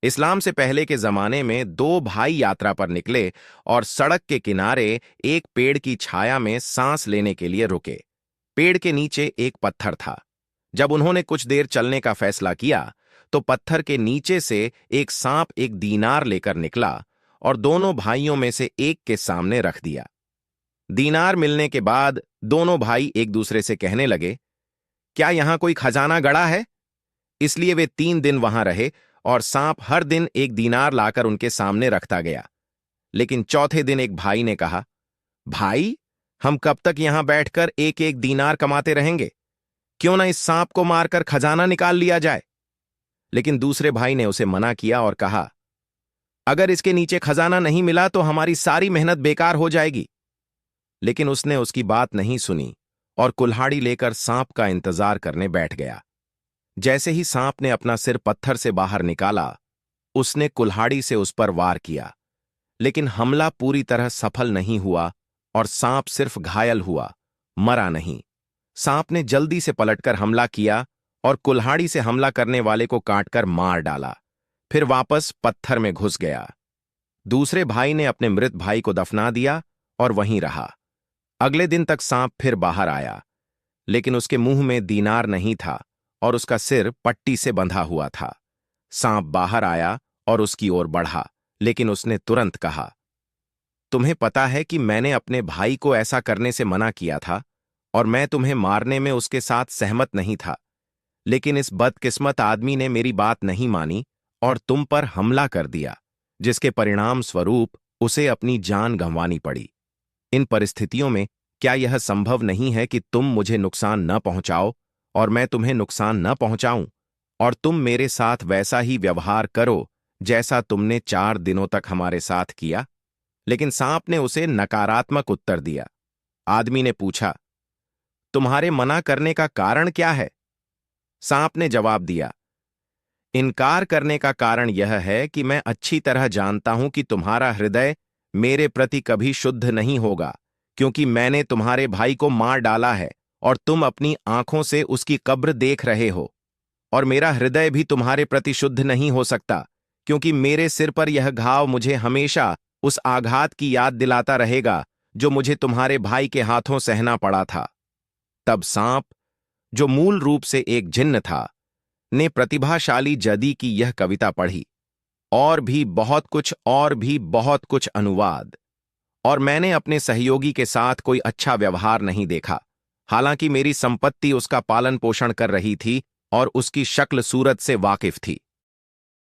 इस्लाम से पहले के जमाने में दो भाई यात्रा पर निकले और सड़क के किनारे एक पेड़ की छाया में सांस लेने के लिए रुके। पेड़ के नीचे एक पत्थर था। जब उन्होंने कुछ देर चलने का फैसला किया तो पत्थर के नीचे से एक सांप एक दीनार लेकर निकला और दोनों भाइयों में से एक के सामने रख दिया। दीनार मिलने के बाद दोनों भाई एक दूसरे से कहने लगे, क्या यहां कोई खजाना गड़ा है? इसलिए वे 3 दिन वहां रहे और सांप हर दिन एक दीनार लाकर उनके सामने रखता गया। लेकिन चौथे दिन एक भाई ने कहा, भाई, हम कब तक यहां बैठकर एक एक दीनार कमाते रहेंगे? क्यों ना इस सांप को मारकर खजाना निकाल लिया जाए? लेकिन दूसरे भाई ने उसे मना किया और कहा, अगर इसके नीचे खजाना नहीं मिला तो हमारी सारी मेहनत बेकार हो जाएगी। लेकिन उसने उसकी बात नहीं सुनी और कुल्हाड़ी लेकर सांप का इंतजार करने बैठ गया। जैसे ही सांप ने अपना सिर पत्थर से बाहर निकाला, उसने कुल्हाड़ी से उस पर वार किया, लेकिन हमला पूरी तरह सफल नहीं हुआ और सांप सिर्फ घायल हुआ, मरा नहीं। सांप ने जल्दी से पलटकर हमला किया और कुल्हाड़ी से हमला करने वाले को काटकर मार डाला, फिर वापस पत्थर में घुस गया। दूसरे भाई ने अपने मृत भाई को दफना दिया और वहीं रहा। अगले दिन तक सांप फिर बाहर आया, लेकिन उसके मुंह में दीनार नहीं था और उसका सिर पट्टी से बंधा हुआ था। सांप बाहर आया और उसकी ओर बढ़ा, लेकिन उसने तुरंत कहा, तुम्हें पता है कि मैंने अपने भाई को ऐसा करने से मना किया था और मैं तुम्हें मारने में उसके साथ सहमत नहीं था। लेकिन इस बदकिस्मत आदमी ने मेरी बात नहीं मानी और तुम पर हमला कर दिया, जिसके परिणाम स्वरूप उसे अपनी जान गंवानी पड़ी। इन परिस्थितियों में क्या यह संभव नहीं है कि तुम मुझे नुकसान न पहुंचाओ और मैं तुम्हें नुकसान न पहुंचाऊं, और तुम मेरे साथ वैसा ही व्यवहार करो जैसा तुमने 4 दिनों तक हमारे साथ किया? लेकिन सांप ने उसे नकारात्मक उत्तर दिया। आदमी ने पूछा, तुम्हारे मना करने का कारण क्या है? सांप ने जवाब दिया, इनकार करने का कारण यह है कि मैं अच्छी तरह जानता हूं कि तुम्हारा हृदय मेरे प्रति कभी शुद्ध नहीं होगा, क्योंकि मैंने तुम्हारे भाई को मार डाला है और तुम अपनी आंखों से उसकी कब्र देख रहे हो। और मेरा हृदय भी तुम्हारे प्रति शुद्ध नहीं हो सकता, क्योंकि मेरे सिर पर यह घाव मुझे हमेशा उस आघात की याद दिलाता रहेगा जो मुझे तुम्हारे भाई के हाथों सहना पड़ा था। तब सांप, जो मूल रूप से एक जिन्न था, ने प्रतिभाशाली जदी की यह कविता पढ़ी, और भी बहुत कुछ अनुवाद। और मैंने अपने सहयोगी के साथ कोई अच्छा व्यवहार नहीं देखा, हालांकि मेरी संपत्ति उसका पालन पोषण कर रही थी और उसकी शक्ल सूरत से वाकिफ थी।